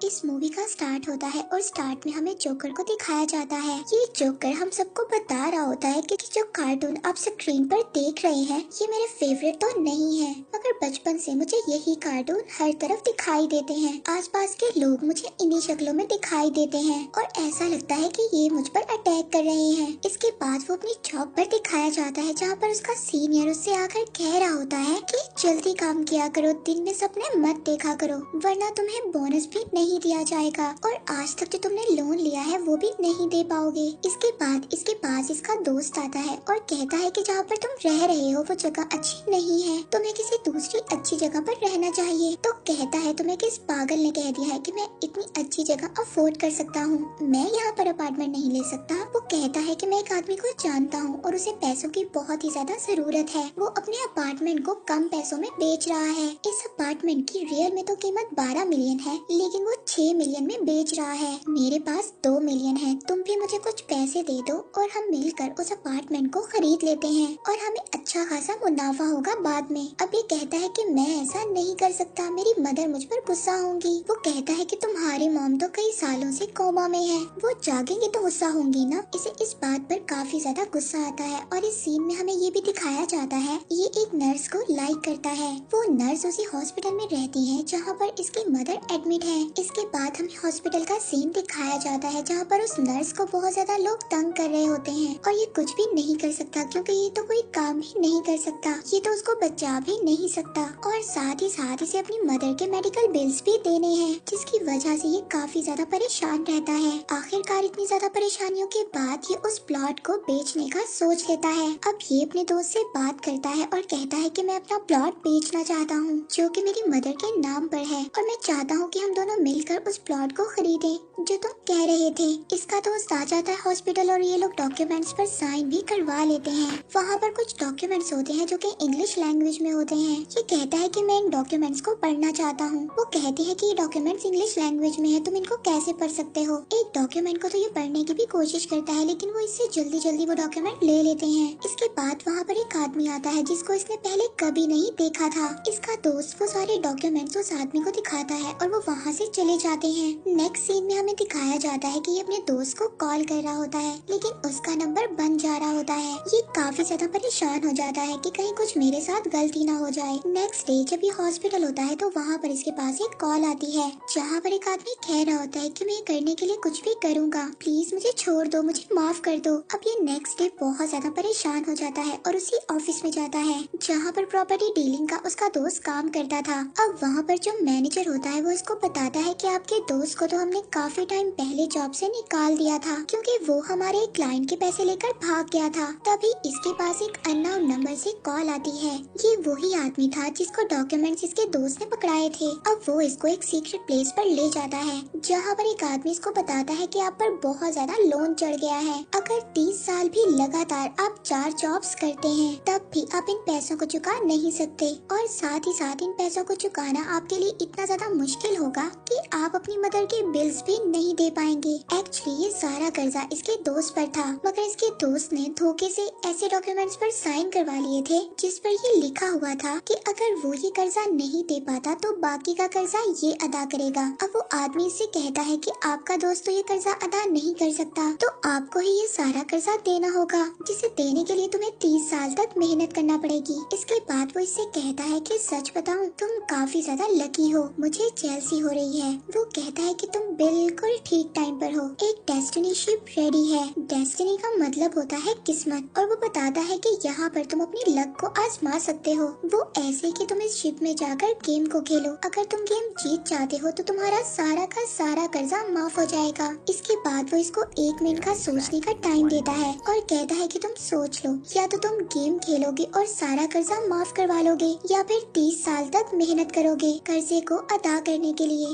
इस मूवी का स्टार्ट होता है और स्टार्ट में हमें जोकर को दिखाया जाता है। ये जोकर हम सबको बता रहा होता है कि जो कार्टून आप स्क्रीन पर देख रहे हैं ये मेरे फेवरेट तो नहीं है, मगर बचपन से मुझे यही कार्टून हर तरफ दिखाई देते हैं। आसपास के लोग मुझे इन्हीं शक्लों में दिखाई देते हैं और ऐसा लगता है कि ये मुझ पर अटैक कर रहे हैं। इसके बाद वो अपनी जॉब पर दिखाया जाता है जहाँ पर उसका सीनियर उससे आकर कह रहा होता है कि जल्दी काम किया करो, दिन में सपने मत देखा करो वरना तुम्हें बोनस भी नहीं दिया जाएगा और आज तक जो तुमने लोन लिया है वो भी नहीं दे पाओगे। इसके बाद इसके पास इसका दोस्त आता है और कहता है कि जहाँ पर तुम रह रहे हो वो जगह अच्छी नहीं है, तुम्हें किसी दूसरी अच्छी जगह पर रहना चाहिए। तो कहता है तुम्हें किस पागल ने कह दिया है कि मैं इतनी अच्छी जगह अफोर्ड कर सकता हूँ, मैं यहाँ पर अपार्टमेंट नहीं ले सकता। वो कहता है कि मैं एक आदमी को जानता हूँ और उसे पैसों की बहुत ही ज्यादा जरूरत है, वो अपने अपार्टमेंट को कम पैसों में बेच रहा है। इस अपार्टमेंट की रियल में तो कीमत 12 मिलियन है लेकिन वो 6 मिलियन में बेच रहा है। मेरे पास 2 मिलियन है, तुम भी मुझे कुछ पैसे दे दो और हम मिलकर उस अपार्टमेंट को खरीद लेते हैं और हमें अच्छा खासा मुनाफा होगा बाद में। अब ये कहता है कि मैं ऐसा नहीं कर सकता, मेरी मदर मुझ पर गुस्सा होंगी। वो कहता है कि तुम्हारी मॉम तो कई सालों से कोमा में है, वो जागेंगे तो गुस्सा होंगी ना। इसे इस बात पर काफी ज्यादा गुस्सा आता है और इस सीन में हमें ये भी दिखाया जाता है ये एक नर्स को लाइक करता है। वो नर्स उसी हॉस्पिटल में रहती है जहाँ पर इसकी मदर एडमिट है। इसके बाद हमें हॉस्पिटल का सीन दिखाया जाता है जहाँ पर उस नर्स को बहुत ज्यादा लोग तंग कर रहे होते हैं और ये कुछ भी नहीं कर सकता क्योंकि ये तो कोई काम ही नहीं कर सकता, ये तो उसको बचा भी नहीं सकता और साथ ही साथ इसे अपनी मदर के मेडिकल बिल्स भी देने हैं जिसकी वजह से ये काफी ज्यादा परेशान रहता है। आखिरकार इतनी ज्यादा परेशानियों के बाद ये उस प्लॉट को बेचने का सोच लेता है। अब ये अपने दोस्त से बात करता है और कहता है कि मैं अपना प्लॉट बेचना चाहता हूँ जो कि मेरी मदर के नाम पर है और मैं चाहता हूँ कि हम दोनों मिलकर उस प्लॉट को खरीदें जो तुम कह रहे थे। इसका दोस्त आ जाता है हॉस्पिटल और ये लोग डॉक्यूमेंट्स पर साइन भी करवा लेते हैं। वहाँ पर कुछ डॉक्यूमेंट्स होते हैं जो कि इंग्लिश लैंग्वेज में होते हैं। ये कहता है कि मैं इन डॉक्यूमेंट्स को पढ़ना चाहता हूँ। वो कहती है कि ये डॉक्यूमेंट्स इंग्लिश लैंग्वेज में है, तुम इनको कैसे पढ़ सकते हो। एक डॉक्यूमेंट को तो ये पढ़ने की भी कोशिश करता है लेकिन वो इससे जल्दी जल्दी वो डॉक्यूमेंट ले लेते हैं। इसके बाद वहाँ पर एक आदमी आता है जिसको इसने पहले कभी नहीं देखा था। इसका दोस्त वो सारे डॉक्यूमेंट्स उस आदमी को दिखाता है और वो वहाँ से चले जाते हैं। नेक्स्ट सीन में हमें दिखाया जाता है कि ये अपने दोस्त को कॉल कर रहा होता है लेकिन उसका नंबर बंद जा रहा होता है। ये काफी ज्यादा परेशान हो जाता है कि कहीं कुछ मेरे साथ गलती ना हो जाए। नेक्स्ट डे जब ये हॉस्पिटल होता है तो वहाँ पर इसके पास एक कॉल आती है जहाँ पर एक आदमी कह रहा होता है कि मैं करने के लिए कुछ भी करूँगा, प्लीज मुझे छोड़ दो, मुझे माफ कर दो। अब ये नेक्स्ट डे बहुत ज्यादा परेशान हो जाता है और उसी ऑफिस में जाता है जहाँ पर प्रॉपर्टी डीलिंग का उसका दोस्त काम करता था। अब वहाँ पर जो मैनेजर होता है वो इसको बताता है कि आपके दोस्त को तो हमने काफी टाइम पहले जॉब से निकाल दिया था क्योंकि वो हमारे क्लाइंट के पैसे लेकर भाग गया था। तभी इसके पास एक अननोन नंबर से कॉल आती है। ये वही आदमी था जिसको डॉक्यूमेंट्स इसके दोस्त ने पकड़ाए थे। अब वो इसको एक सीक्रेट प्लेस पर ले जाता है जहाँ पर एक आदमी इसको बताता है कि आप पर बहुत ज्यादा लोन चढ़ गया है। अगर 30 साल भी लगातार आप 4 जॉब्स करते हैं तब भी आप इन पैसों को चुका नहीं सकते और साथ ही साथ इन पैसों को चुकाना आपके लिए इतना ज्यादा मुश्किल होगा कि आप अपनी मदर के बिल्स भी नहीं दे पाएंगे। एक्चुअली ये सारा कर्जा इसके दोस्त पर था मगर इसके दोस्त ने धोखे से ऐसे डॉक्यूमेंट्स पर साइन करवा लिए थे जिस पर ये लिखा हुआ था कि अगर वो ये कर्जा नहीं दे पाता तो बाकी का कर्जा ये अदा करेगा। अब वो आदमी इससे कहता है कि आपका दोस्त तो ये कर्जा अदा नहीं कर सकता तो आपको ही ये सारा कर्जा देना होगा जिसे देने के लिए तुम्हें 30 साल तक मेहनत करना पड़ेगी। इसके बाद वो इससे कहता है कि सच बताऊं तुम काफी ज्यादा लकी हो, मुझे जेलसी हो रही है। वो कहता है कि तुम बिल्कुल ठीक टाइम पर हो, एक डेस्टिनी शिप रेडी है। डेस्टिनी का मतलब होता है किस्मत और वो बताता है कि यहाँ पर तुम अपनी लक को आजमा सकते हो। वो ऐसे कि तुम इस शिप में जाकर गेम को खेलो, अगर तुम गेम जीत जाते हो तो तुम्हारा सारा का सारा कर्जा माफ हो जाएगा। इसके बाद वो इसको 1 मिनट का सोचने का टाइम देता है और कहता है कि तुम सोच लो, या तो तुम गेम खेलोगे और सारा कर्जा माफ करवा लोगे या फिर 30 साल तक मेहनत करोगे कर्जे को अदा करने के लिए।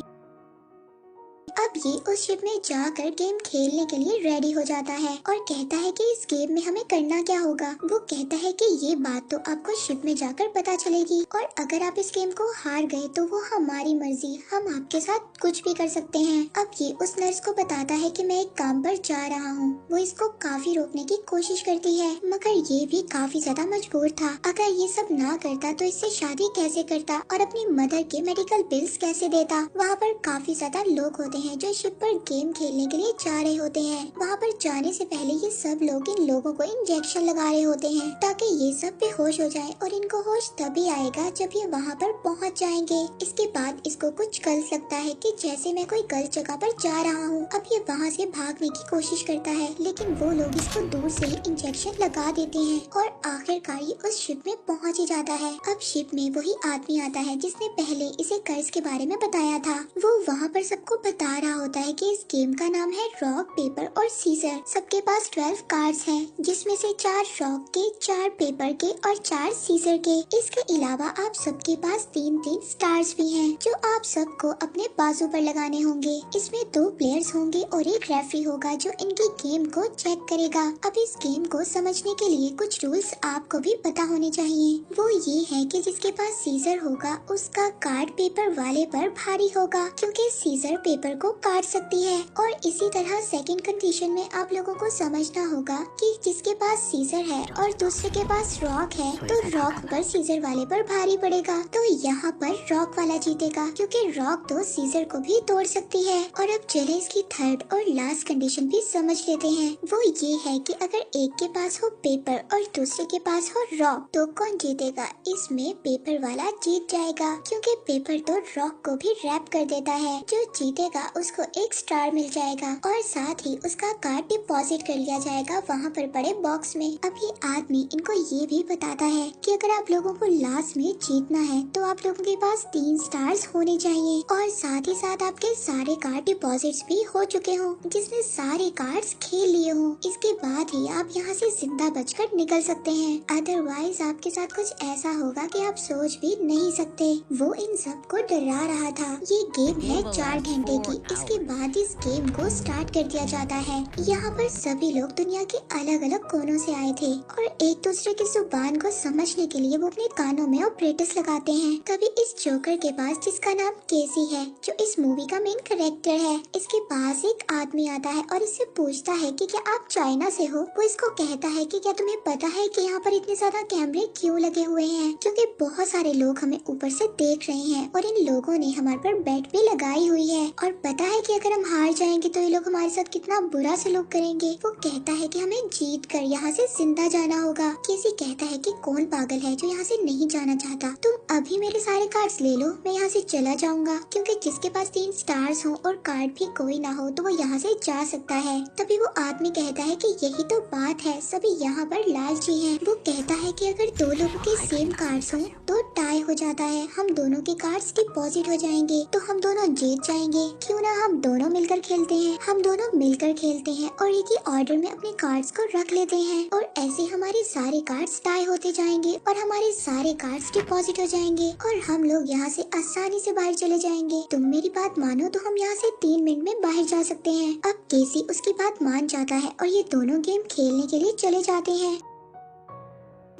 अब अब ये उस शिप में जाकर गेम खेलने के लिए रेडी हो जाता है और कहता है कि इस गेम में हमें करना क्या होगा। वो कहता है कि ये बात तो आपको शिप में जाकर पता चलेगी और अगर आप इस गेम को हार गए तो वो हमारी मर्जी, हम आपके साथ कुछ भी कर सकते हैं। अब ये उस नर्स को बताता है कि मैं एक काम पर जा रहा हूँ। वो इसको काफी रोकने की कोशिश करती है मगर ये भी काफी ज्यादा मजबूर था। अगर ये सब ना करता तो इससे शादी कैसे करता और अपनी मदर के मेडिकल बिल्स कैसे देता। वहाँ पर काफी ज्यादा लोग होते हैं जो शिप पर गेम खेलने के लिए जा रहे होते हैं। वहाँ पर जाने से पहले ये सब लोग इन लोगों को इंजेक्शन लगा रहे होते हैं ताकि ये सब बेहोश हो जाए और इनको होश तभी आएगा जब ये वहाँ पर पहुँच जाएंगे। इसके बाद इसको कुछ गलत लगता है कि जैसे मैं कोई गलत जगह पर जा रहा हूँ। अब ये वहाँ से भागने की कोशिश करता है लेकिन वो लोग इसको दूर से ही इंजेक्शन लगा देते हैं और आखिरकार ये उस शिप में पहुँच ही जाता है। अब शिप में वही आदमी आता है जिसने पहले इसे कर्ज के बारे में बताया था। वो वहाँ पर सबको बता रहा होता है कि इस गेम का नाम है रॉक पेपर और सीजर। सबके पास 12 कार्ड्स हैं जिसमें से 4 रॉक के, 4 पेपर के और 4 सीजर के। इसके अलावा आप सबके पास 3-3 स्टार्स भी हैं जो आप सबको अपने बाजू पर लगाने होंगे। इसमें 2 प्लेयर्स होंगे और एक रेफरी होगा जो इनकी गेम को चेक करेगा। अब इस गेम को समझने के लिए कुछ रूल्स आपको भी पता होने चाहिए। वो ये है कि जिसके पास सीजर होगा उसका कार्ड पेपर वाले पर भारी होगा क्योंकि सीजर पेपर को काट सकती है। और इसी तरह सेकंड कंडीशन में आप लोगों को समझना होगा कि जिसके पास सीजर है और दूसरे के पास रॉक है तो रॉक पर सीजर वाले पर भारी पड़ेगा। तो यहाँ पर रॉक वाला जीतेगा क्योंकि रॉक तो सीजर को भी तोड़ सकती है। और अब चले इसकी थर्ड और लास्ट कंडीशन भी समझ लेते हैं। वो ये है कि अगर एक के पास हो पेपर और दूसरे के पास हो रॉक तो कौन जीतेगा। इसमें पेपर वाला जीत जाएगा क्योंकि पेपर तो रॉक को भी रैप कर देता है। जो जीतेगा उसको एक स्टार मिल जाएगा और साथ ही उसका कार्ड डिपॉजिट कर लिया जाएगा वहाँ पर पड़े बॉक्स में। अब ये आदमी इनको ये भी बताता है कि अगर आप लोगों को लास्ट में जीतना है तो आप लोगों के पास 3 स्टार्स होने चाहिए और साथ ही साथ आपके सारे कार्ड डिपॉजिट्स भी हो चुके हों जिसने सारे कार्ड्स खेल लिए हों। इसके बाद ही आप यहाँ से जिंदा बचकर निकल सकते हैं, अदरवाइज आपके साथ कुछ ऐसा होगा कि आप सोच भी नहीं सकते। वो इन सबको डरा रहा था। ये गेम है 4 घंटे की। इसके बाद इस गेम को स्टार्ट कर दिया जाता है। यहाँ पर सभी लोग दुनिया के अलग अलग कोनों से आए थे और एक दूसरे की जुबान को समझने के लिए वो अपने कानों में ऑपरेटर्स लगाते हैं। तभी इस जोकर के पास, जिसका नाम केसी है, जो इस मूवी का मेन कैरेक्टर है, इसके पास एक आदमी आता है और इससे पूछता है कि क्या आप चाइना से हो। वो इसको कहता है कि क्या तुम्हें पता है कि यहाँ पर इतने ज्यादा कैमरे क्यों लगे हुए हैं, क्योंकि बहुत सारे लोग हमें ऊपर से देख रहे हैं और इन लोगों ने हमारे पर बेट भी लगाई हुई है और पता है कि अगर हम हार जाएंगे तो ये लोग हमारे साथ कितना बुरा सलूक करेंगे। वो कहता है कि हमें जीत कर यहाँ से जिंदा जाना होगा। केसी कहता है कि कौन पागल है जो यहाँ से नहीं जाना चाहता, तुम अभी मेरे सारे कार्ड्स ले लो, मैं यहाँ से चला जाऊंगा, क्योंकि जिसके पास 3 स्टार्स हो और कार्ड भी कोई ना हो तो वो यहाँ से जा सकता है। तभी वो आदमी कहता है कि यही तो बात है, सभी यहाँ पर लालची हैं। वो कहता है कि अगर 2 लोगों के सेम कार्ड्स हों तो टाई हो जाता है, हम दोनों के कार्ड्स डिपॉजिट हो जाएंगे तो हम दोनों जीत जाएंगे। क्यों ना हम दोनों मिलकर खेलते हैं। हम दोनों मिलकर खेलते हैं और एक ही ऑर्डर में अपने कार्ड्स को रख लेते हैं और ऐसे हमारे सारे कार्ड्स टाई होते जाएंगे और हमारे सारे कार्ड्स डिपॉजिट हो जाएंगे और हम लोग यहाँ से आसानी से बाहर चले जाएंगे। तुम मेरी बात मानो तो हम यहाँ से 3 मिनट में बाहर जा सकते हैं। अब केसी उसकी बात मान जाता है और ये दोनों गेम खेलने के लिए चले जाते हैं।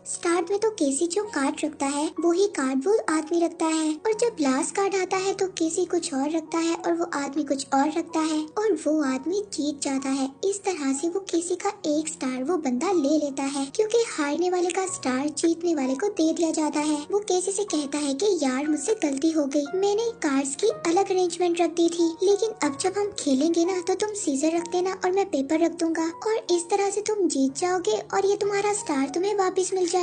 स्टार्ट में तो केसी जो कार्ड रखता है वो ही कार्ड वो आदमी रखता है और जब लास्ट कार्ड आता है तो केसी कुछ और रखता है और वो आदमी कुछ और रखता है और वो आदमी जीत जाता है। इस तरह से वो केसी का एक स्टार वो बंदा ले लेता है क्योंकि हारने वाले का स्टार जीतने वाले को दे दिया जाता है। वो केसी से कहता है कि यार मुझसे गलती हो गई, मैंने कार्ड्स की अलग अरेंजमेंट रख दी थी, लेकिन अब जब हम खेलेंगे ना तो तुम सीजर रख देना और मैं पेपर रख दूंगा और इस तरह से तुम जीत जाओगे और ये तुम्हारा स्टार तुम्हें वापस मिल जाएगा।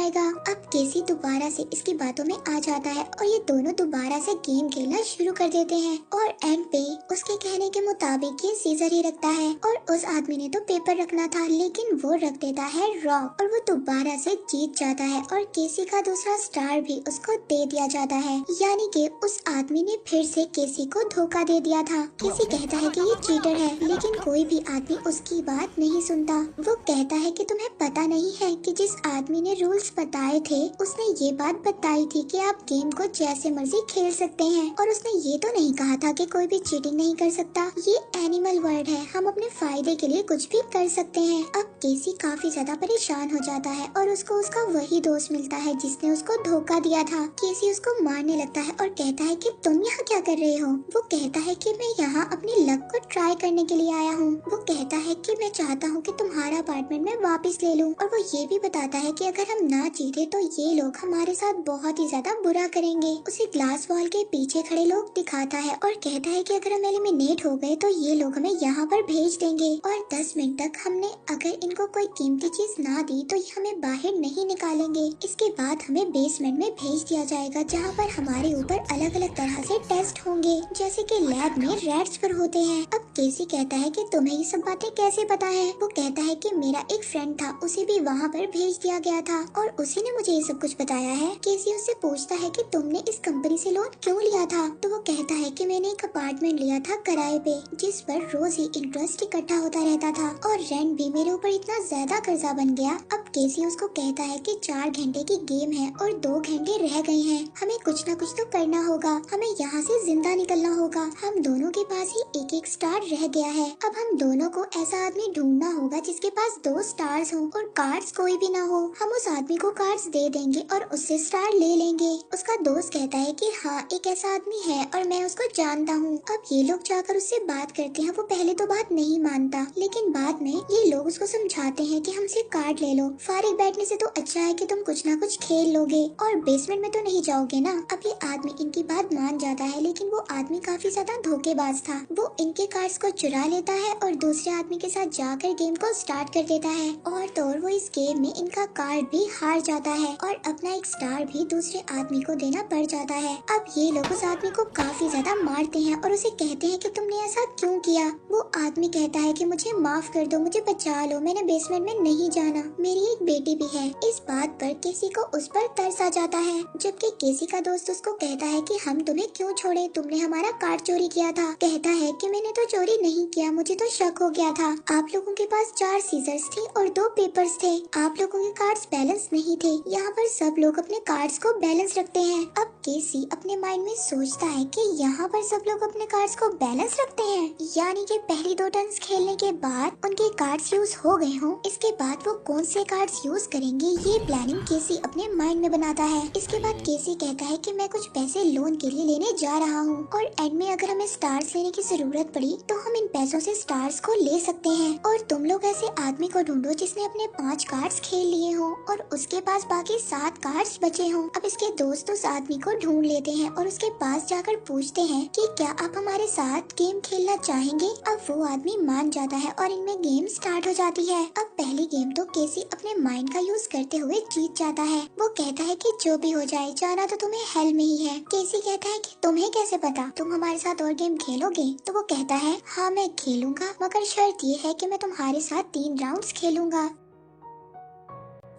अब केसी दोबारा से इसकी बातों में आ जाता है और ये दोनों दोबारा से गेम खेलना शुरू कर देते हैं और एंड पे उसके कहने के मुताबिक ये सीजर ही रखता है और उस आदमी ने तो पेपर रखना था लेकिन वो रख देता है रॉक और वो दोबारा से जीत जाता है और केसी का दूसरा स्टार भी उसको दे दिया जाता है। यानी कि उस आदमी ने फिर से केसी को धोखा दे दिया था। केसी कहता है कि ये चीटर है लेकिन कोई भी आदमी उसकी बात नहीं सुनता। वो कहता है कि तुम्हें पता नहीं है कि जिस आदमी ने रूल रूल्स बताए थे उसने ये बात बताई थी कि आप गेम को जैसे मर्जी खेल सकते हैं, और उसने ये तो नहीं कहा था कि कोई भी चीटिंग नहीं कर सकता। ये एनिमल वर्ल्ड है, हम अपने फायदे के लिए कुछ भी कर सकते हैं। अब केसी काफी ज्यादा परेशान हो जाता है और उसको उसका वही दोस्त मिलता है जिसने उसको धोखा दिया था। केसी उसको मारने लगता है और कहता है कि तुम यहाँ क्या कर रहे हो। वो कहता है कि मैं यहाँ अपनी लक को ट्राई करने के लिए आया हूँ। वो कहता है कि मैं चाहता हूँ कि तुम्हारा अपार्टमेंट मैं वापस ले लूँ, और वो ये भी बताता है कि अगर हम ना जीते तो ये लोग हमारे साथ बहुत ही ज्यादा बुरा करेंगे। उसे ग्लास वॉल के पीछे खड़े लोग दिखाता है और कहता है कि अगर हम एलिमिनेट हो गए तो ये लोग हमें यहाँ पर भेज देंगे, और 10 मिनट तक हमने अगर इनको कोई कीमती चीज ना दी तो ये हमें बाहर नहीं निकालेंगे। इसके बाद हमें बेसमेंट में भेज दिया जाएगा जहाँ पर हमारे ऊपर अलग अलग तरह से टेस्ट होंगे, जैसे कि लैब में रैट्स पर होते हैं। अब केसी कहता है कि तुम्हें ये सब बातें कैसे पता है। वो कहता है कि मेरा एक फ्रेंड था, उसे भी वहाँ पर भेज दिया गया था और उसी ने मुझे ये सब कुछ बताया है। केसी उससे पूछता है कि तुमने इस कंपनी से लोन क्यों लिया था। तो वो कहता है कि मैंने एक अपार्टमेंट लिया था किराए पे, जिस पर रोज ही इंटरेस्ट इकट्ठा होता रहता था और रेंट भी मेरे ऊपर इतना ज्यादा कर्जा बन गया। अब केसी उसको कहता है कि 4 घंटे की गेम है और 2 घंटे रह गए हैं, हमें कुछ ना कुछ तो करना होगा, हमें यहाँ से जिंदा निकलना होगा। हम दोनों के पास ही एक एक स्टार रह गया है। अब हम दोनों को ऐसा आदमी ढूंढना होगा जिसके पास 2 स्टार्स हो और कार्ड्स कोई भी ना हो। हम उस आदमी को कार्ड्स दे देंगे और उससे स्टार ले लेंगे। उसका दोस्त कहता है कि हाँ एक ऐसा आदमी है और मैं उसको जानता हूँ। अब ये लोग जाकर उससे बात करते हैं। वो पहले तो बात नहीं मानता, लेकिन बाद में ये लोग उसको समझाते हैं कि हमसे कार्ड ले लो, फारिग बैठने से तो अच्छा है कि तुम कुछ ना कुछ खेल लोगे और बेसमेंट में तो नहीं जाओगे ना। अब ये आदमी इनकी बात मान जाता है, लेकिन वो आदमी काफी ज्यादा धोखेबाज था। वो इनके कार्ड्स को चुरा लेता है और दूसरे आदमी के साथ जाकर गेम को स्टार्ट कर देता है, और तो और वो इस गेम में इनका कार्ड भी हार जाता है और अपना एक स्टार भी दूसरे आदमी को देना पड़ जाता है। अब ये लोग उस आदमी को काफी ज्यादा मारते हैं और उसे कहते हैं कि तुमने ऐसा क्यों किया। वो आदमी कहता है कि मुझे माफ कर दो, मुझे बचा लो, मैंने बेसमेंट में नहीं जाना, मेरी एक बेटी भी है। इस बात पर केसी को उस पर तरस आ जाता है, जबकि केसी का दोस्त उसको कहता है कि हम तुम्हें क्यों छोड़े, तुमने हमारा कार्ड चोरी किया था। कहता है कि मैंने तो चोरी नहीं किया, मुझे तो शक हो गया था। आप लोगों के पास 4 सीजर्स थी और 2 पेपर्स थे, आप लोगों के कार्ड्स बैलेंस नहीं थे। यहाँ पर सब लोग अपने कार्ड्स को बैलेंस रखते हैं। अब केसी अपने माइंड में सोचता है कि यहाँ पर सब लोग अपने कार्ड्स को बैलेंस रखते हैं, यानी कि पहली 2 टर्न्स खेलने के बाद उनके कार्ड्स यूज हो गए हों। इसके बाद वो कौन से कार्ड्स यूज करेंगे ये प्लानिंग केसी अपने माइंड में बनाता है। इसके बाद केसी कहता है कि मैं कुछ पैसे लोन के लिए लेने जा रहा हूँ और एंड में अगर हमें स्टार्स लेने की जरूरत पड़ी तो हम इन पैसों से स्टार्स को ले सकते हैं, और तुम लोग ऐसे आदमी को ढूंढो जिसने अपने 5 कार्ड्स खेल लिए हों और उसके पास बाकी 7 कार्ड्स बचे हों। अब इसके दोस्त उस आदमी को ढूंढ लेते हैं और उसके पास जाकर पूछते हैं कि क्या आप हमारे साथ गेम खेलना चाहेंगे। अब वो आदमी मान जाता है और इनमें गेम स्टार्ट हो जाती है। अब पहली गेम तो केसी अपने माइंड का यूज करते हुए जीत जाता है। वो कहता है कि जो भी हो जाए जाना तो तुम्हें हेल में ही है। केसी कहता है कि तुम्हें कैसे पता, तुम हमारे साथ और गेम खेलोगे। तो वो कहता है हाँ मैं खेलूंगा, मगर शर्त ये है कि मैं तुम्हारे साथ 3 राउंड्स खेलूंगा।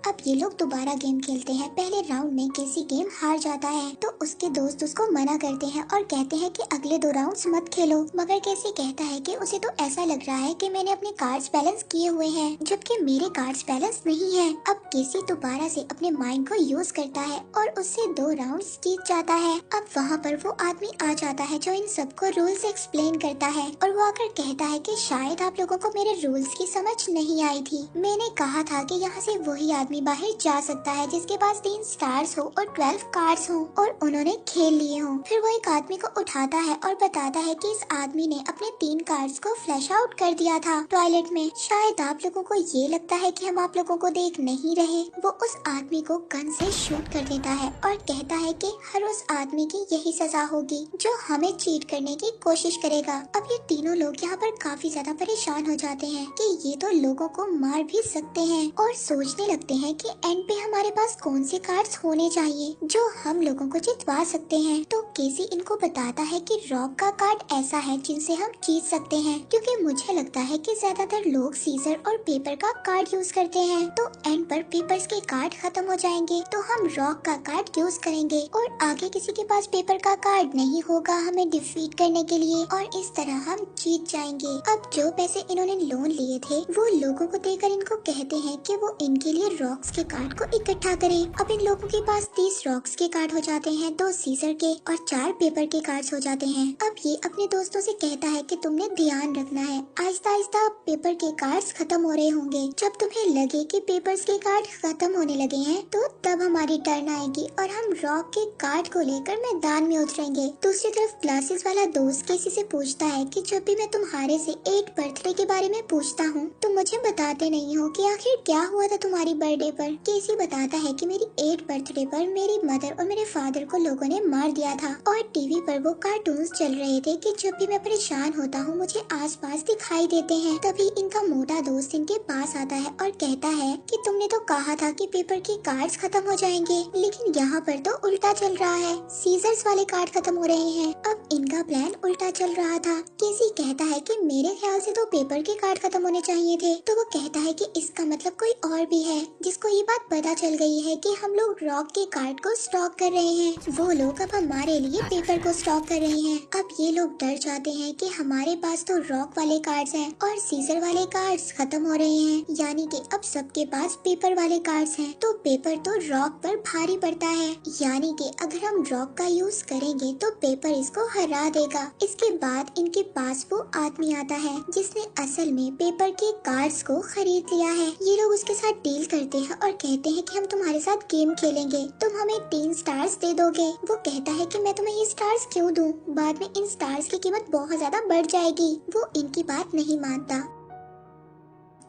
अब ये लोग दोबारा गेम खेलते हैं। पहले राउंड में केसी गेम हार जाता है तो उसके दोस्त उसको मना करते हैं और कहते हैं कि अगले 2 राउंड्स मत खेलो, मगर केसी कहता है कि उसे तो ऐसा लग रहा है कि मैंने अपने कार्ड्स बैलेंस किए हुए हैं, जबकि मेरे कार्ड्स बैलेंस नहीं है। अब केसी दोबारा से अपने माइंड को यूज करता है और उससे 2 राउंड्स जीत जाता है। अब वहाँ पर वो आदमी आ जाता है जो इन सबको रूल्स एक्सप्लेन करता है, और वो आकर कहता है कि शायद आप लोगों को मेरे रूल्स की समझ नहीं आई थी। मैंने कहा था कि यहाँ से वही आदमी बाहर जा सकता है जिसके पास 3 स्टार्स हो और 12 कार्ड्स हो और उन्होंने खेल लिए हों। फिर वो एक आदमी को उठाता है और बताता है कि इस आदमी ने अपने 3 कार्ड्स को फ्लैश आउट कर दिया था टॉयलेट में। शायद आप लोगों को ये लगता है कि हम आप लोगों को देख नहीं रहे। वो उस आदमी को गन से शूट कर देता है और कहता है कि हर उस आदमी की यही सजा होगी जो हमें चीट करने की कोशिश करेगा। अब ये तीनों लोग यहाँ पर काफी ज्यादा परेशान हो जाते हैं कि ये तो लोगों को मार भी सकते हैं, और सोचने लगते हैं कि एंड पे हमारे पास कौन से कार्ड्स होने चाहिए जो हम लोगों को जितवा सकते हैं। तो केसी इनको बताता है कि रॉक का कार्ड ऐसा है जिनसे हम जीत सकते हैं, क्योंकि मुझे लगता है कि ज्यादातर लोग सीजर और पेपर का कार्ड यूज करते हैं, तो एंड पर पेपर्स के कार्ड खत्म हो जाएंगे तो हम रॉक का कार्ड यूज करेंगे और आगे किसी के पास पेपर का कार्ड नहीं होगा हमें डिफीट करने के लिए, और इस तरह हम जीत जाएंगे। अब जो पैसे इन्होंने लोन लिए थे वो लोगों को देकर इनको कहते हैं कि वो इनके लिए रॉक्स के कार्ड को इकट्ठा करें। अब इन लोगों के पास 30 रॉक्स के कार्ड हो जाते हैं, 2 सीजर के और 4 पेपर के कार्ड्स हो जाते हैं। अब ये अपने दोस्तों से कहता है कि तुमने ध्यान रखना है, आहिस्ता आहिस्ता पेपर के कार्ड्स खत्म हो रहे होंगे। जब तुम्हें लगे कि पेपर्स के कार्ड खत्म होने लगे हैं तो तब हमारी टर्न आएगी और हम रॉक के कार्ड को लेकर मैदान में उतरेंगे। दूसरी तरफ ग्लासेस वाला दोस्त केसी से पूछता है कि जब भी मैं तुम्हारे से 8 बर्थडे के बारे में पूछता हूँ तुम मुझे बताते नहीं हो कि आखिर क्या हुआ था तुम्हारी बर्थडे पर। केसी बताता है कि मेरी 8 बर्थडे पर मेरी मदर और मेरे फादर को लोगों ने मार दिया था और टीवी पर वो कार्टून्स चल रहे थे कि जब भी मैं परेशान होता हूँ मुझे आसपास दिखाई देते हैं। तभी इनका मोटा दोस्त इनके पास आता है और कहता है कि तुमने तो कहा था कि पेपर के कार्ड्स खत्म हो जाएंगे, लेकिन यहाँ पर तो उल्टा चल रहा है, सीजर्स वाले कार्ड खत्म हो रहे हैं। अब इनका प्लान उल्टा चल रहा था। केसी कहता है कि मेरे ख्याल से तो पेपर के कार्ड खत्म होने चाहिए थे, तो वो कहता है कि इसका मतलब कोई और भी है जिसको ये बात पता चल गई है कि हम लोग रॉक के कार्ड को स्टॉक कर रहे हैं। वो लोग अब हमारे लिए पेपर को स्टॉक कर रहे हैं। अब ये लोग डर जाते हैं कि हमारे पास तो रॉक वाले कार्ड्स हैं और सीजर वाले कार्ड्स खत्म हो रहे हैं, यानी कि अब सबके पास पेपर वाले कार्ड्स हैं, तो पेपर तो रॉक पर भारी पड़ता है, यानी कि अगर हम रॉक का यूज करेंगे तो पेपर इसको हरा देगा। इसके बाद इनके पास वो आदमी आता है जिसने असल में पेपर के कार्ड्स को खरीद लिया है। ये लोग उसके साथ डील करते हैं और कहते हैं कि हम तुम्हारे साथ गेम खेलेंगे, तुम हमें 3 स्टार्स दे दोगे। वो कहता है कि मैं तुम्हें ये स्टार्स क्यों दूं, बाद में इन स्टार्स की कीमत बहुत ज्यादा बढ़ जाएगी। वो इनकी बात नहीं मानता।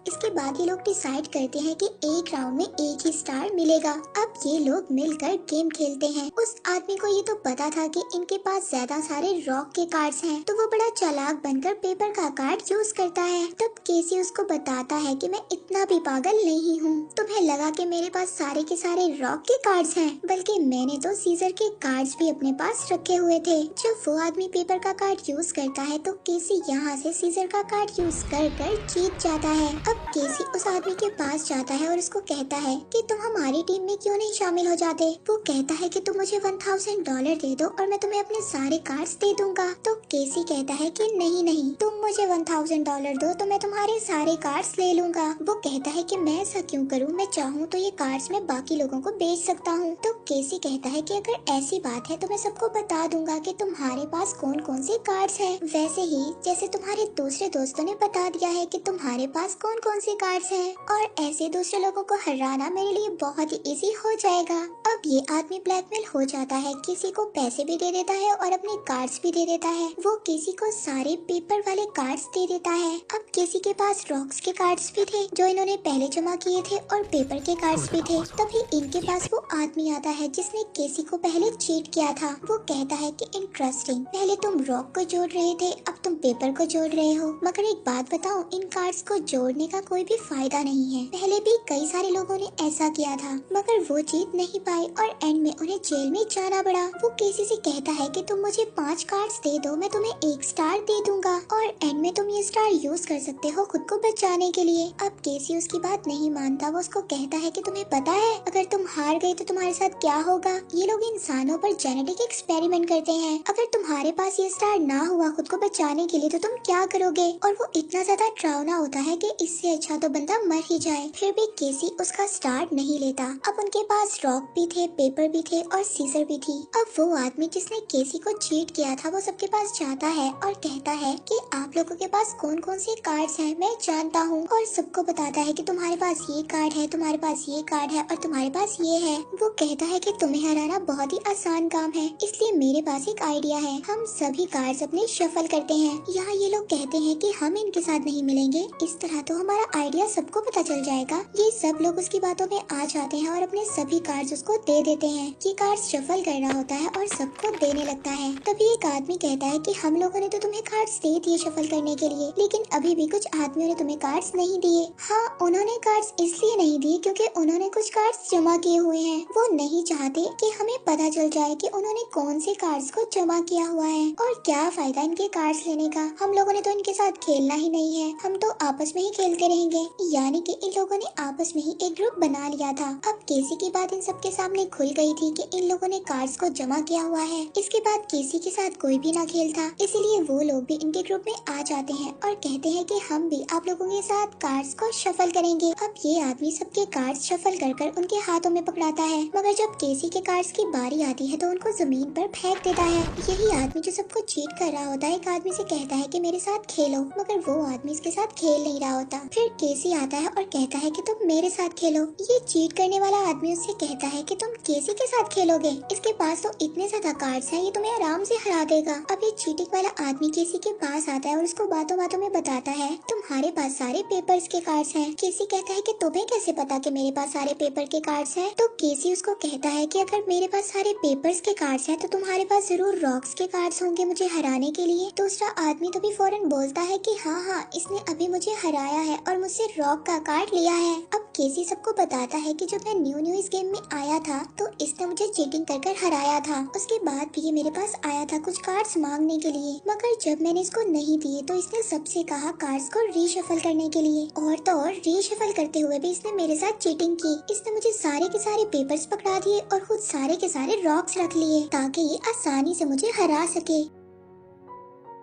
इसके बाद ये लोग डिसाइड करते हैं कि एक राउंड में एक ही स्टार मिलेगा। अब ये लोग मिलकर गेम खेलते हैं। उस आदमी को ये तो पता था कि इनके पास ज्यादा सारे रॉक के कार्ड्स हैं, तो वो बड़ा चालाक बनकर पेपर का कार्ड यूज करता है। तब केसी उसको बताता है कि मैं इतना भी पागल नहीं हूँ, तुम्हें लगा कि मेरे पास सारे के सारे रॉक के कार्ड्स हैं, बल्कि मैंने तो सीजर के कार्ड्स भी अपने पास रखे हुए थे। जब वो आदमी पेपर का कार्ड यूज करता है तो केसी यहाँ से सीजर का कार्ड यूज कर जीत जाता है। अब केसी उस आदमी के पास जाता है और उसको कहता है कि तुम हमारी टीम में क्यों नहीं शामिल हो जाते। वो कहता है कि तुम मुझे $1000 दे दो और मैं तुम्हें अपने सारे कार्ड्स दे दूंगा। तो केसी कहता है कि नहीं नहीं, तुम मुझे $1000 दो तो मैं तुम्हारे सारे कार्ड्स ले लूंगा। वो कहता है कि मैं ऐसा क्यों करूं, मैं चाहूं तो ये कार्ड्स मैं बाकी लोगों को बेच सकता हूं। तो केसी कहता है कि अगर ऐसी बात है तो मैं सबको बता दूंगा कि तुम्हारे पास कौन कौन से कार्ड्स हैं, वैसे ही जैसे तुम्हारे दूसरे दोस्तों ने बता दिया है कि तुम्हारे पास कौन कौन से कार्ड्स हैं, और ऐसे दूसरे लोगों को हराना मेरे लिए बहुत ही इजी हो जाएगा। अब ये आदमी ब्लैकमेल हो जाता है, किसी को पैसे भी दे देता है और अपने कार्ड्स भी दे देता है। वो किसी को सारे पेपर वाले कार्ड्स दे देता है। अब किसी के पास रॉक्स के कार्ड्स भी थे जो इन्होंने पहले जमा किए थे और पेपर के कार्ड्स भी थे। तभी इनके पास वो आदमी आता है जिसने केसी को पहले चीट किया था। वो कहता है कि इंटरेस्टिंग, पहले तुम रॉक को जोड़ रहे थे, अब तुम पेपर को जोड़ रहे हो, मगर एक बात बताओ, इन कार्ड्स को जोड़ने का कोई भी फायदा नहीं है। पहले भी कई सारे लोगों ने ऐसा किया था मगर वो जीत नहीं पाए और एंड में उन्हें जेल में जाना पड़ा। वो केसी से कहता है कि तुम मुझे 5 कार्ड्स दे दो, मैं तुम्हें 1 स्टार दे दूंगा और एंड में तुम ये स्टार यूज कर सकते हो खुद को बचाने के लिए। अब केसी उसकी बात नहीं मानता। वो उसको कहता है कि तुम्हें पता है अगर तुम हार गए तो तुम्हारे साथ क्या होगा। ये लोग इंसानों पर जेनेटिक एक्सपेरिमेंट करते हैं, अगर तुम्हारे पास ये स्टार ना हुआ खुद को बचाने के लिए तो तुम क्या करोगे। और वो इतना ज्यादा डरावना होता है कि इससे अच्छा तो बंदा मर ही जाए। फिर भी केसी उसका स्टार नहीं लेता। अब उनके पास रॉक भी थे, पेपर भी थे और सीजर भी थी। अब वो आदमी जिसने केसी को चीट किया था वो सबके पास जाता है और कहता है कि आप लोगों के पास कौन कौन से कार्ड्स हैं मैं जानता हूँ, और सबको बताता है कि तुम्हारे पास ये कार्ड है, तुम्हारे पास ये कार्ड है और तुम्हारे पास ये है। वो कहता है कि तुम्हें हराना बहुत ही आसान काम है, इसलिए मेरे पास एक आइडिया है, हम सभी कार्ड्स अपने शफल करते हैं। यहाँ ये लोग कहते हैं कि हम इनके साथ नहीं मिलेंगे, इस तरह तो हमारा आइडिया सबको पता चल जाएगा। ये सब लोग उसकी बातों में आ जाते हैं और अपने सभी कार्ड्स उसको दे देते हैं। ये कार्ड्स शफल कर रहा होता है और सबको देने लगता है। तभी एक आदमी कहता है कि हम लोगों ने तो तुम्हें कार्ड्स दे दिए शफल करने के लिए, लेकिन अभी भी कुछ आदमियों ने तुम्हें कार्ड्स नहीं दिए। हाँ, उन्होंने कार्ड्स इसलिए नहीं दिए क्योंकि उन्होंने कुछ कार्ड्स जमा किए हुए हैं। वो नहीं चाहते कि हमें पता चल जाए कि उन्होंने कौन से कार्ड्स को जमा किया हुआ है, और क्या फायदा इनके कार्ड्स लेने का। हम लोगों ने तो इनके साथ खेलना ही नहीं है, हम तो आपस में ही खेलते रहेंगे। यानी कि इन लोगों ने आपस में ही एक ग्रुप बना लिया था। अब केसी की बात इन सबके सामने खुल गई थी कि इन लोगों ने कार्ड्स को जमा किया हुआ है। इसके बाद केसी के साथ कोई भी ना खेलता, इसीलिए वो लोग भी इनके ग्रुप में आ जाते हैं और कहते हैं कि हम भी आप लोगों के साथ कार्ड्स को शफल करेंगे। अब ये आदमी सबके कार्ड्स शफल कर कर उनके हाथों में पकड़ाता है, मगर जब केसी के कार्ड्स की बारी आती है तो उनको जमीन पर फेंक देता है। यही आदमी जो सबको चीट कर रहा होता है एक आदमी से कहता है कि मेरे साथ खेलो, मगर वो आदमी इसके साथ खेल नहीं रहा होता। फिर केसी आता है और कहता है कि तुम मेरे साथ खेलो। ये चीट करने वाला आदमी उससे कहता है कि तुम केसी के साथ खेलोगे, इसके पास तो इतने ज्यादा कार्ड्स हैं, ये तुम्हें आराम से हरा देगा। अब ये चीटिंग वाला आदमी केसी के पास आता है और उसको बातों बातों में बताता है तुम्हारे पास सारे पेपर्स के कार्ड्स हैं। केसी कहता है कि तुम्हें कैसे पता कि मेरे पास सारे पेपर के कार्ड्स हैं? तो केसी उसको कहता है कि अगर मेरे पास सारे पेपर्स के कार्ड्स हैं तो तुम्हारे पास जरूर रॉक्स के कार्ड्स होंगे मुझे हराने के लिए। दूसरा आदमी तो भी फौरन बोलता है कि हाँ, इसने अभी मुझे हराया है और मुझसे रॉक का कार्ड लिया है। अब केसी सबको बताता है कि जब मैं न्यू इस गेम में आया था तो इसने मुझे चीटिंग कर हराया था। उसके बाद भी ये मेरे पास आया था कुछ कार्ड्स मांगने के लिए, मगर जब मैंने इसको नहीं दिए तो इसने सबसे कहा कार्ड्स को रीशफल करने के लिए। और तो और रीशफल करते हुए भी इसने मेरे साथ चीटिंग की। इसने मुझे सारे के सारे पेपर्स पकड़ा दिए और खुद सारे के सारे रॉक्स रख लिए ताकि ये आसानी से मुझे हरा सके।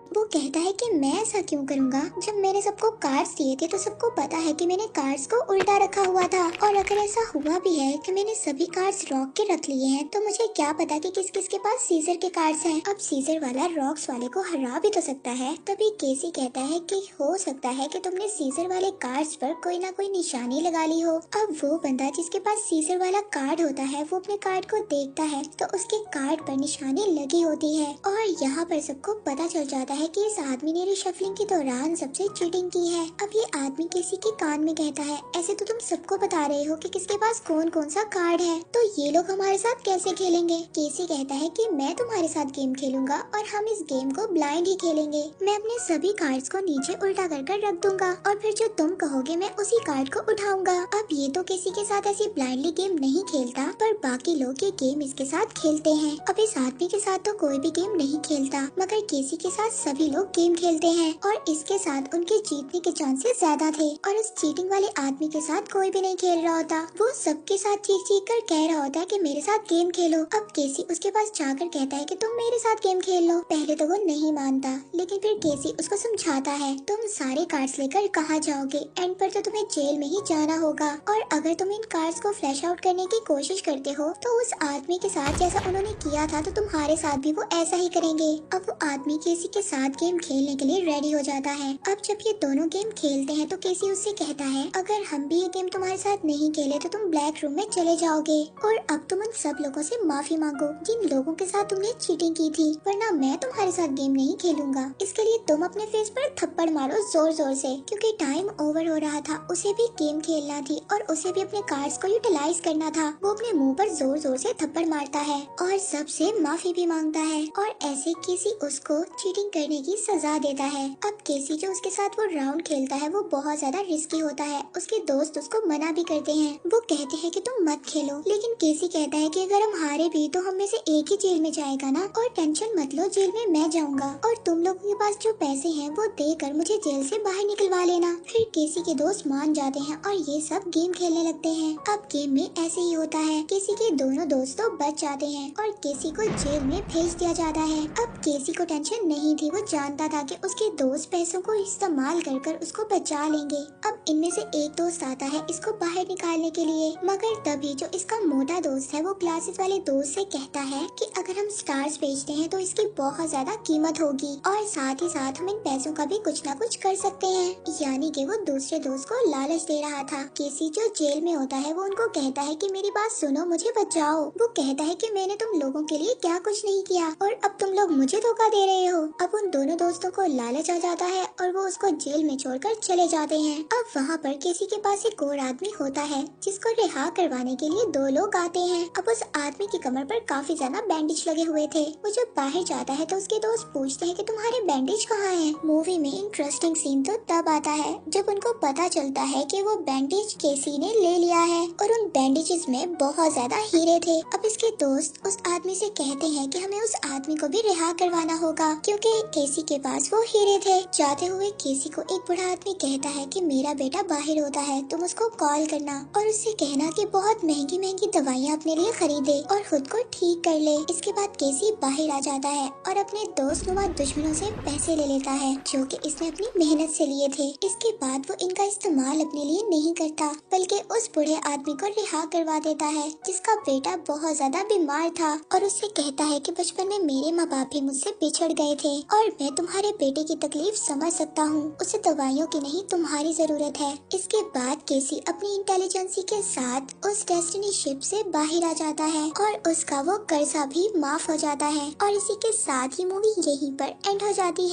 वो कहता है कि मैं ऐसा क्यों करूँगा, जब मैंने सबको कार्ड्स दिए थे तो सबको पता है कि मैंने कार्ड्स को उल्टा रखा हुआ था। और अगर ऐसा हुआ भी है कि मैंने सभी कार्ड्स रॉक के रख लिए हैं तो मुझे क्या पता कि किस किस के पास सीजर के कार्ड्स हैं। अब सीजर वाला रॉक्स वाले को हरा भी तो सकता है। तभी केसी कहता है कि हो सकता है कि तुमने सीजर वाले कार्ड्स पर कोई ना कोई निशानी लगा ली हो। अब वो बंदा जिसके पास सीजर वाला कार्ड होता है वो अपने कार्ड को देखता है तो उसके कार्ड पर निशानी लगी होती है और यहाँ पर सबको पता चल जाता है कि इस आदमी ने रिशफलिंग के दौरान सबसे चीटिंग की है। अब ये आदमी किसी के कान में कहता है ऐसे तो तुम सबको बता रहे हो कि किसके पास कौन कौन सा कार्ड है, तो ये लोग हमारे साथ कैसे खेलेंगे? केसी कहता है कि मैं तुम्हारे साथ गेम खेलूंगा और हम इस गेम को ब्लाइंड ही खेलेंगे। मैं अपने सभी कार्ड्स को नीचे उल्टा कर रख दूंगा और फिर जो तुम कहोगे मैं उसी कार्ड को उठाऊंगा। अब ये तो किसी के साथ ऐसी ब्लाइंडली गेम नहीं खेलता, पर बाकी लोग ये गेम इसके साथ खेलते हैं। अब इस आदमी के साथ तो कोई भी गेम नहीं खेलता, मगर केसी के साथ सभी लोग गेम खेलते हैं और इसके साथ उनके जीतने के चांसेस ज्यादा थे। और इस चीटिंग वाले आदमी के साथ कोई भी नहीं खेल रहा होता, वो सबके साथ चीख कर कह रहा होता है कि मेरे साथ गेम खेलो। अब केसी उसके पास जाकर कहता है कि तुम मेरे साथ गेम खेल लो। पहले तो वो नहीं मानता, लेकिन फिर केसी उसको समझाता है तुम सारे कार्ड्स लेकर कहाँ जाओगे, एंड पर तो तुम्हें जेल में ही जाना होगा। और अगर तुम इन कार्ड्स को फ्लैश आउट करने की कोशिश करते हो तो उस आदमी के साथ जैसा उन्होंने किया था तो तुम्हारे साथ भी वो ऐसा ही करेंगे। अब वो आदमी केसी के साथ गेम खेलने के लिए रेडी हो जाता है। अब जब ये दोनों गेम खेलते हैं तो केसी उससे कहता है अगर हम भी ये गेम तुम्हारे साथ नहीं खेले तो तुम ब्लैक रूम में चले जाओगे और अब तुम उन सब लोगों से माफी मांगो जिन लोगों के साथ तुमने चीटिंग की थी, वरना मैं तुम्हारे साथ गेम नहीं खेलूंगा। इसके लिए तुम अपने फेस पर थप्पड़ मारो जोर जोर से, क्योंकि टाइम ओवर हो रहा था, उसे भी गेम खेलना थी और उसे भी अपने कार्ड्स को यूटिलाइज करना था। वो अपने मुंह पर जोर जोर से थप्पड़ मारता है और सबसे माफी भी मांगता है और ऐसे केसी उसको चीटिंग करने की सजा देता है। अब केसी जो उसके साथ वो राउंड खेलता है वो बहुत ज्यादा रिस्की होता है। उसके दोस्त उसको मना भी करते हैं, वो कहते हैं कि तुम मत खेलो, लेकिन केसी कहता है कि अगर हम हारे भी तो हम में से एक ही जेल में जाएगा ना, और टेंशन मत लो, जेल में मैं जाऊंगा और तुम लोगों के पास जो पैसे हैं वो देकर मुझे जेल से बाहर निकलवा लेना। फिर केसी के दोस्त मान जाते हैं और ये सब गेम खेलने लगते हैं। अब गेम में ऐसे ही होता है, केसी के दोनों दोस्त तो बच जाते हैं और केसी को जेल में भेज दिया जाता है। अब केसी को टेंशन नहीं थी, वो जानता था कि उसके दोस्त पैसों को इस्तेमाल कर उसको बचा लेंगे। अब इनमें से एक दोस्त आता है इसको बाहर निकालने के लिए, मगर तभी जो इसका मोटा दोस्त है वो क्लासेस वाले दोस्त से कहता है कि अगर हम स्टार्स बेचते हैं तो इसकी बहुत ज्यादा कीमत होगी और साथ ही साथ हम इन पैसों का भी कुछ ना कुछ कर सकते हैं। यानी कि वो दूसरे दोस्त को लालच दे रहा था। केसी जो जेल में होता है वो उनको कहता है कि मेरी बात सुनो, मुझे बचाओ। वो कहता है कि मैंने तुम लोगों के लिए क्या कुछ नहीं किया और अब तुम लोग मुझे धोखा दे रहे हो। अब उन दोनों दोस्तों को लालच आ जाता है और वो उसको जेल में छोड़कर चले जाते हैं। अब वहाँ पर केसी के पास एक और आदमी होता है जिसको रिहा करवाने के लिए दो लोग आते हैं। अब उस आदमी की कमर पर काफी ज्यादा बैंडेज लगे हुए थे। वो जब बाहर जाता है तो उसके दोस्त पूछते हैं कि तुम्हारे बैंडेज कहाँ हैं? मूवी में इंटरेस्टिंग सीन तो तब आता है जब उनको पता चलता है कि वो बैंडेज केसी ने ले लिया है और उन बैंडेजेस में बहुत ज्यादा हीरे थे। अब इसके दोस्त उस आदमी से कहते हैं कि हमें उस आदमी को भी रिहा करवाना होगा, क्योंकि केसी के पास वो हीरे थे। जाते हुए केसी को एक बूढ़ा आदमी कहता है कि मेरा बेटा बाहर होता है, तुम उसको कॉल करना और उससे कहना कि बहुत महंगी महंगी दवाइयाँ अपने लिए खरीदे और खुद को ठीक कर ले। इसके बाद केसी बाहर आ जाता है और अपने दोस्त नुमा दुश्मनों से पैसे ले लेता है जो कि इसने अपनी मेहनत से लिए थे। इसके बाद वो इनका इस्तेमाल अपने लिए नहीं करता बल्कि उस बूढ़े आदमी को रिहा करवा देता है जिसका बेटा बहुत ज्यादा बीमार था और उससे कहता है कि बचपन में मेरे माँ बाप भी मुझसे बिछड़ गए थे और मैं तुम्हारे बेटे की तकलीफ समझ सकता हूँ, उसे दवाइयों की नहीं तुम्हारी जरूरत है। इसके बाद केसी अपनी इंटेलिजेंसी के साथ उस डेस्टिनी शिप से बाहर आ जाता है और उसका वो कर्जा भी माफ हो जाता है और इसी के साथ ही मूवी यहीं पर एंड हो जाती है।